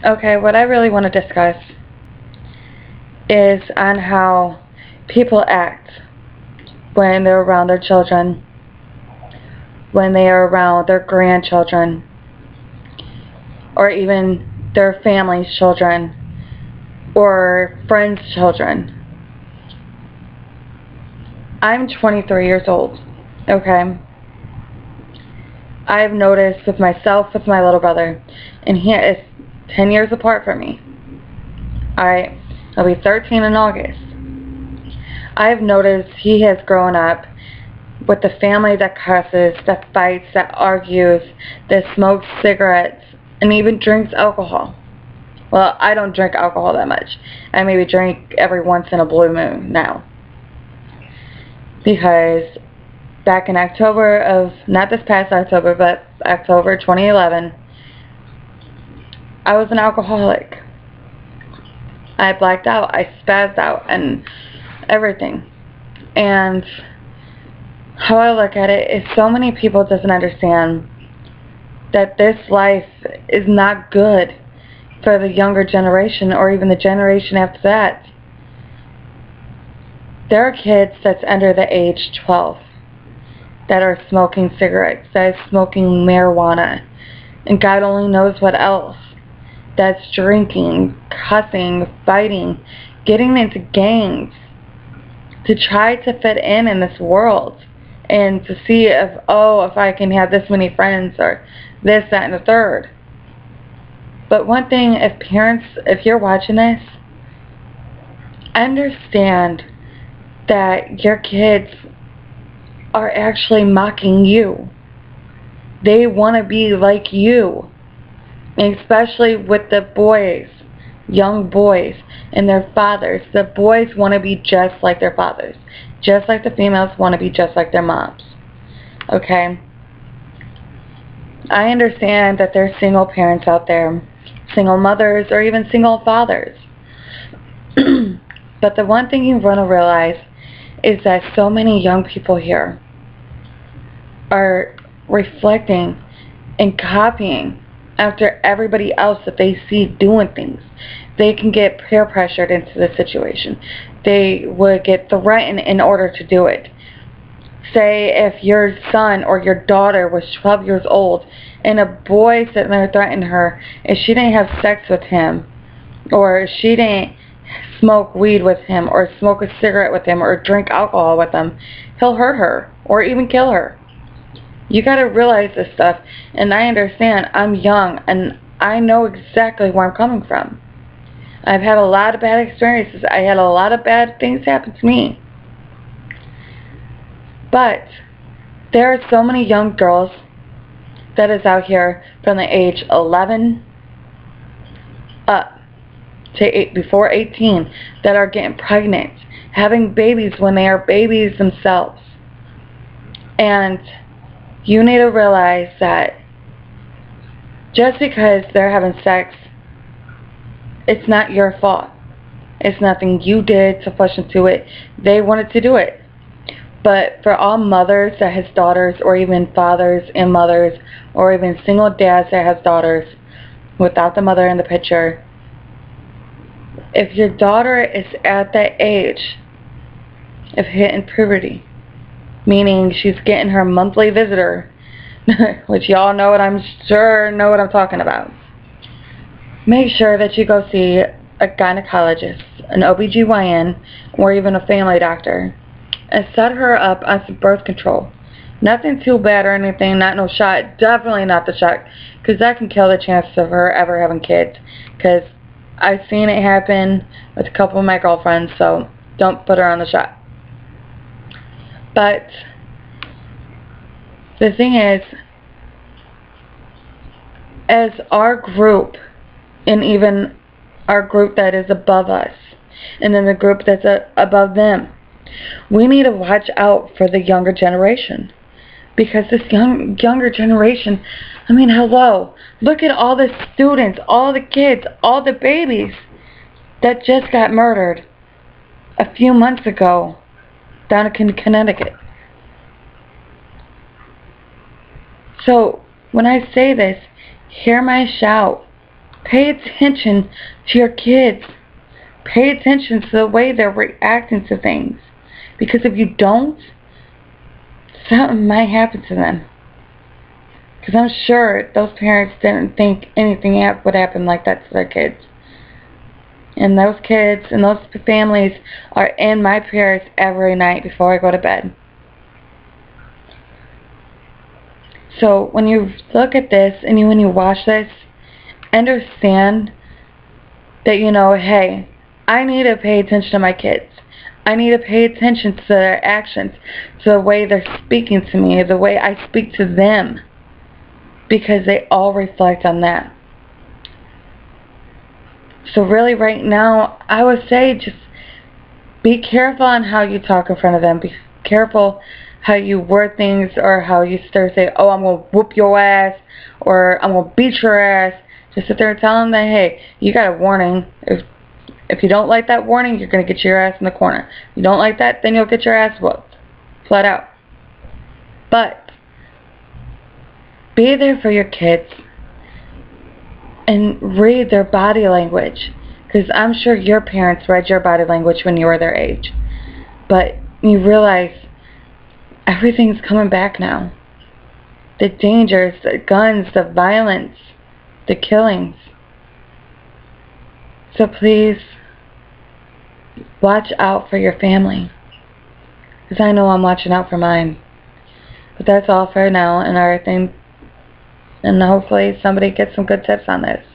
Okay, what I really want to discuss is on how people act when they're around their children, when they are around their grandchildren, or even their family's children, or friends' children. I'm 23 years old, okay? I've noticed with myself, with my little brother, and he is 10 years apart from me. I'll be 13 in August. I've noticed he has grown up with a family that cusses, that fights, that argues, that smokes cigarettes, and even drinks alcohol. Well, I don't drink alcohol that much. I maybe drink every once in a blue moon now. Because back in October of, not this past October, but October 2011, I was an alcoholic. I blacked out, I spazzed out, and everything. And how I look at it is so many people doesn't understand that this life is not good for the younger generation or even the generation after that. There are kids that's under the age 12 that are smoking cigarettes, that are smoking marijuana, and God only knows what else. That's drinking, cussing, fighting, getting into gangs to try to fit in this world and to see if I can have this many friends or this, that, and the third. But one thing, if parents, if you're watching this, understand that your kids are actually mocking you. They want to be like you, especially with the boys, young boys, and their fathers. The boys want to be just like their fathers, just like the females want to be just like their moms. Okay? I understand that there's single parents out there, single mothers, or even single fathers. But the one thing you want to realize is that so many young people here are reflecting and copying after everybody else that they see doing things. They can get peer pressured into the situation. They would get threatened in order to do it. Say if your son or your daughter was 12 years old and a boy sitting there threatened her and she didn't have sex with him, or she didn't smoke weed with him, or smoke a cigarette with him, or drink alcohol with him, he'll hurt her or even kill her. You got to realize this stuff, and I understand. I'm young and I know exactly where I'm coming from. I've had a lot of bad experiences. I had a lot of bad things happen to me. But there are so many young girls that is out here from the age 11 up to before 18 that are getting pregnant, having babies when they are babies themselves. And you need to realize that just because they're having sex, it's not your fault. It's nothing you did to push into it. They wanted to do it. But for all mothers that has daughters, or even fathers and mothers, or even single dads that has daughters without the mother in the picture, if your daughter is at that age of hitting puberty, meaning she's getting her monthly visitor, which y'all know what I'm talking about, make sure that you go see a gynecologist, an OBGYN, or even a family doctor, and set her up on some birth control. Nothing too bad or anything, not no shot, definitely not the shot, because that can kill the chances of her ever having kids, because I've seen it happen with a couple of my girlfriends, so don't put her on the shot. But the thing is, as our group, and even our group that is above us, and then the group that's above them, we need to watch out for the younger generation. Because this younger generation, I mean, hello, look at all the students, all the kids, all the babies that just got murdered a few months ago down in Connecticut. So when I say this, hear my shout. Pay attention to your kids. Pay attention to the way they're reacting to things. Because if you don't, something might happen to them. Because I'm sure those parents didn't think anything would happen like that to their kids. And those kids and those families are in my prayers every night before I go to bed. So when you look at this and when you watch this, understand that, hey, I need to pay attention to my kids. I need to pay attention to their actions, to the way they're speaking to me, the way I speak to them, because they all reflect on that. So really right now, I would say just be careful on how you talk in front of them. Be careful how you word things, or how you start to say, oh, I'm going to whoop your ass, or I'm going to beat your ass. Just sit there and tell them that, hey, you got a warning. If you don't like that warning, you're going to get your ass in the corner. If you don't like that, then you'll get your ass whooped. Flat out. But be there for your kids and read their body language. Because I'm sure your parents read your body language when you were their age. But you realize everything's coming back now. The dangers, the guns, the violence, the killings. So please, watch out for your family. Because I know I'm watching out for mine. But that's all for now and everything. And hopefully somebody gets some good tips on this.